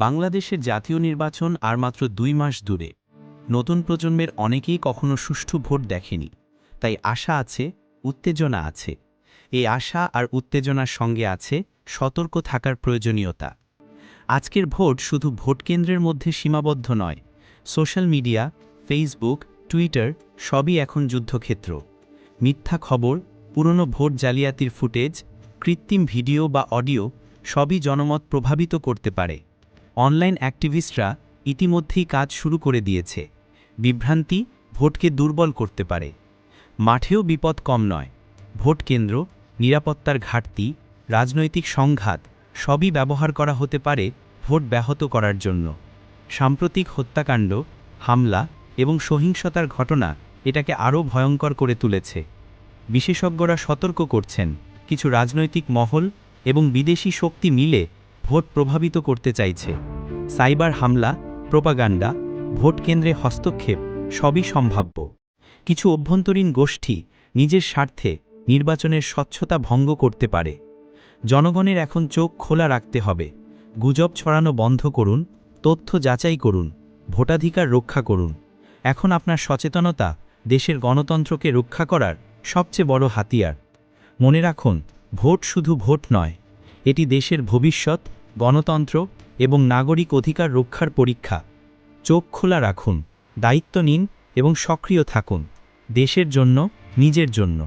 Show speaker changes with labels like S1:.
S1: বাংলাদেশের জাতীয় নির্বাচন আর মাত্র ২ মাস দূরে। নতুন প্রজন্মের অনেকেই কখনো সুষ্ঠু ভোট দেখেনি, তাই আশা আছে, উত্তেজনা আছে। এই আশা আর উত্তেজনার সঙ্গে আছে সতর্ক থাকার প্রয়োজনীয়তা। আজকের ভোট শুধু ভোটকেন্দ্রের মধ্যে সীমাবদ্ধ নয়। সোশ্যাল মিডিয়া, ফেসবুক, টুইটার সবই এখন যুদ্ধক্ষেত্র। মিথ্যা খবর, পুরনো ভোট জালিয়াতির ফুটেজ, কৃত্রিম ভিডিও বা অডিও সবই জনমত প্রভাবিত করতে পারে। অনলাইন অ্যাক্টিভিস্টরা ইতিমধ্যেই কাজ শুরু করে দিয়েছে। বিভ্রান্তি ভোটকে দুর্বল করতে পারে। মাঠেও বিপদ কম নয়। ভোট কেন্দ্র, নিরাপত্তার ঘাটতি, রাজনৈতিক সংঘাত সবই ব্যবহার করা হতে পারে ভোট ব্যাহত করার জন্য। সাম্প্রতিক হত্যাকাণ্ড, হামলা এবং সহিংসতার ঘটনা এটাকে আরও ভয়ঙ্কর করে তুলেছে। বিশেষজ্ঞরা সতর্ক করছেন, কিছু রাজনৈতিক মহল এবং বিদেশি শক্তি মিলে ভোট প্রভাবিত করতে চাইছে। সাইবার হামলা, প্রোপাগান্ডা, ভোট কেন্দ্রে হস্তক্ষেপ সবই সম্ভাব্য। কিছু অভ্যন্তরীণ গোষ্ঠী নিজের স্বার্থে নির্বাচনের স্বচ্ছতা ভঙ্গ করতে পারে। জনগণের এখন চোখ খোলা রাখতে হবে। গুজব ছড়ানো বন্ধ করুন, তথ্য যাচাই করুন, ভোটাধিকার রক্ষা করুন। এখন আপনার সচেতনতা দেশের গণতন্ত্রকে রক্ষা করার সবচেয়ে বড় হাতিয়ার। মনে রাখুন, ভোট শুধু ভোট নয়, এটি দেশের ভবিষ্যৎ, গণতন্ত্র এবং নাগরিক অধিকার রক্ষার পরীক্ষা। চোখ খোলা রাখুন, দায়িত্ব নিন এবং সক্রিয় থাকুন, দেশের জন্য, নিজের জন্য।